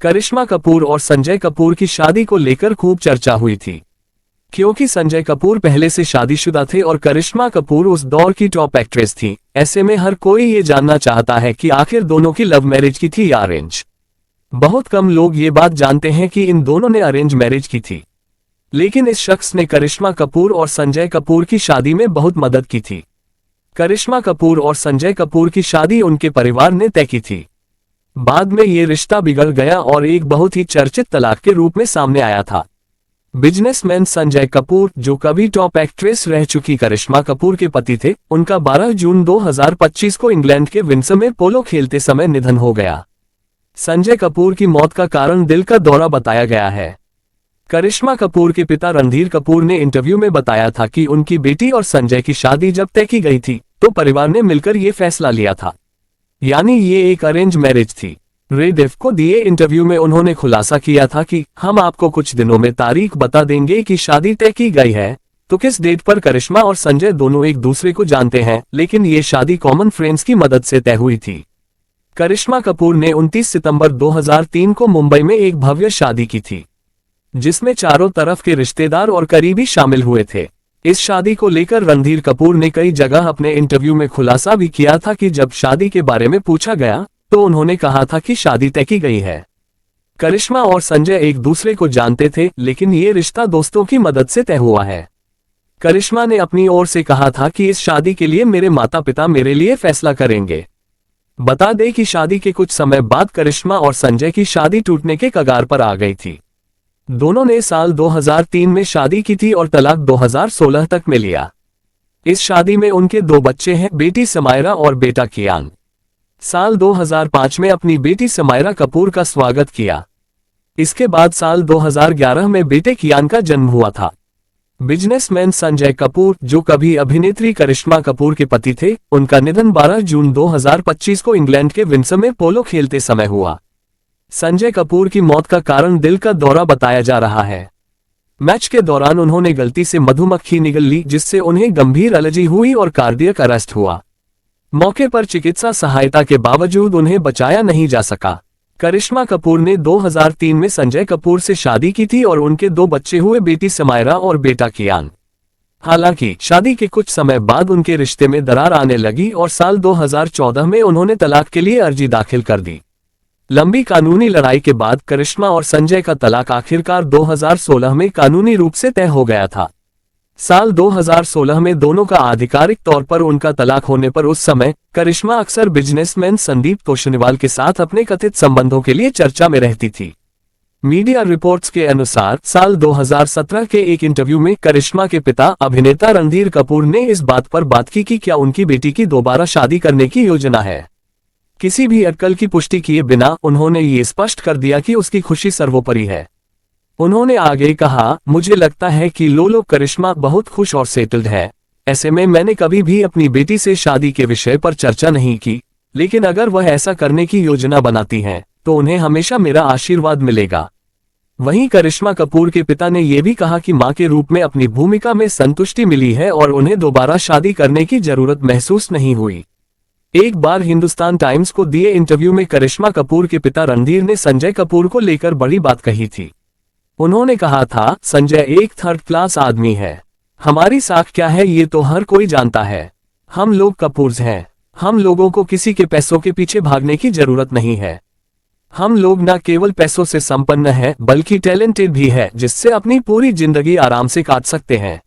करिश्मा कपूर और संजय कपूर की शादी को लेकर खूब चर्चा हुई थी, क्योंकि संजय कपूर पहले से शादीशुदा थे और करिश्मा कपूर उस दौर की टॉप एक्ट्रेस थी। ऐसे में हर कोई ये जानना चाहता है कि आखिर दोनों की लव मैरिज की थी या अरेंज। बहुत कम लोग ये बात जानते हैं कि इन दोनों ने अरेंज मैरिज की थी, लेकिन इस शख्स ने करिश्मा कपूर और संजय कपूर की शादी में बहुत मदद की थी। करिश्मा कपूर और संजय कपूर की शादी उनके परिवार ने तय की थी। बाद में ये रिश्ता बिगड़ गया और एक बहुत ही चर्चित तलाक के रूप में सामने आया था। बिजनेसमैन संजय कपूर, जो कभी टॉप एक्ट्रेस रह चुकी करिश्मा कपूर के पति थे, उनका 12 जून 2025 को इंग्लैंड के विंडसर में पोलो खेलते समय निधन हो गया। संजय कपूर की मौत का कारण दिल का दौरा बताया गया है। करिश्मा कपूर के पिता रणधीर कपूर ने इंटरव्यू में बताया था कि उनकी बेटी और संजय की शादी जब तय की गई थी तो परिवार ने मिलकर ये फैसला लिया था, यानी ये एक अरेंज मैरिज थी। रेड एफ को दिए इंटरव्यू में उन्होंने खुलासा किया था कि हम आपको कुछ दिनों में तारीख बता देंगे कि शादी तय की गई है तो किस डेट पर। करिश्मा और संजय दोनों एक दूसरे को जानते हैं, लेकिन ये शादी कॉमन फ्रेंड्स की मदद से तय हुई थी। करिश्मा कपूर ने 29 सितंबर 2003 को मुंबई में एक भव्य शादी की थी, जिसमें चारों तरफ के रिश्तेदार और करीबी शामिल हुए थे। इस शादी को लेकर रणधीर कपूर ने कई जगह अपने इंटरव्यू में खुलासा भी किया था कि जब शादी के बारे में पूछा गया तो उन्होंने कहा था कि शादी तय की गई है। करिश्मा और संजय एक दूसरे को जानते थे, लेकिन ये रिश्ता दोस्तों की मदद से तय हुआ है। करिश्मा ने अपनी ओर से कहा था कि इस शादी के लिए मेरे माता पिता मेरे लिए फैसला करेंगे। बता दें कि शादी के कुछ समय बाद करिश्मा और संजय की शादी टूटने के कगार पर आ गई थी। दोनों ने साल 2003 में शादी की थी और तलाक 2016 तक में लिया। इस शादी में उनके 2 बच्चे हैं, बेटी समायरा और बेटा कियान। साल 2005 में अपनी बेटी समायरा कपूर का स्वागत किया। इसके बाद साल 2011 में बेटे कियान का जन्म हुआ था। बिजनेसमैन संजय कपूर, जो कभी अभिनेत्री करिश्मा कपूर के पति थे, उनका निधन 12 जून 2025 को इंग्लैंड के विंडसर में पोलो खेलते समय हुआ। संजय कपूर की मौत का कारण दिल का दौरा बताया जा रहा है। मैच के दौरान उन्होंने गलती से मधुमक्खी निगल ली, जिससे उन्हें गंभीर एलर्जी हुई और कार्डियक अरेस्ट हुआ। मौके पर चिकित्सा सहायता के बावजूद उन्हें बचाया नहीं जा सका। करिश्मा कपूर ने 2003 में संजय कपूर से शादी की थी और उनके 2 बच्चे हुए, बेटी समायरा और बेटा कियान। हालांकि शादी के कुछ समय बाद उनके रिश्ते में दरार आने लगी और साल 2014 में उन्होंने तलाक के लिए अर्जी दाखिल कर दी। लंबी कानूनी लड़ाई के बाद करिश्मा और संजय का तलाक आखिरकार 2016 में कानूनी रूप से तय हो गया था। साल 2016 में दोनों का आधिकारिक तौर पर उनका तलाक होने पर उस समय करिश्मा अक्सर बिजनेसमैन संदीप तोषनीवाल के साथ अपने कथित संबंधों के लिए चर्चा में रहती थी। मीडिया रिपोर्ट्स के अनुसार साल 2017 के एक इंटरव्यू में करिश्मा के पिता अभिनेता रणधीर कपूर ने इस बात पर बात की कि क्या उनकी बेटी की दोबारा शादी करने की योजना है। किसी भी अटकल की पुष्टि किए बिना उन्होंने ये स्पष्ट कर दिया कि उसकी खुशी सर्वोपरि है। उन्होंने आगे कहा, मुझे लगता है कि लोलो करिश्मा बहुत खुश और सेटल्ड है। ऐसे में मैंने कभी भी अपनी बेटी से शादी के विषय पर चर्चा नहीं की, लेकिन अगर वह ऐसा करने की योजना बनाती हैं, तो उन्हें हमेशा मेरा आशीर्वाद मिलेगा। वहीं करिश्मा कपूर के पिता ने यह भी कहा कि मां के रूप में अपनी भूमिका में संतुष्टि मिली है और उन्हें दोबारा शादी करने की जरूरत महसूस नहीं हुई। एक बार हिंदुस्तान टाइम्स को दिए इंटरव्यू में करिश्मा कपूर के पिता रणधीर ने संजय कपूर को लेकर बड़ी बात कही थी। उन्होंने कहा था, संजय एक थर्ड क्लास आदमी है। हमारी साख क्या है ये तो हर कोई जानता है। हम लोग कपूर्स हैं। हम लोगों को किसी के पैसों के पीछे भागने की जरूरत नहीं है। हम लोग न केवल पैसों से संपन्न हैं, बल्कि टैलेंटेड भी है, जिससे अपनी पूरी जिंदगी आराम से काट सकते हैं।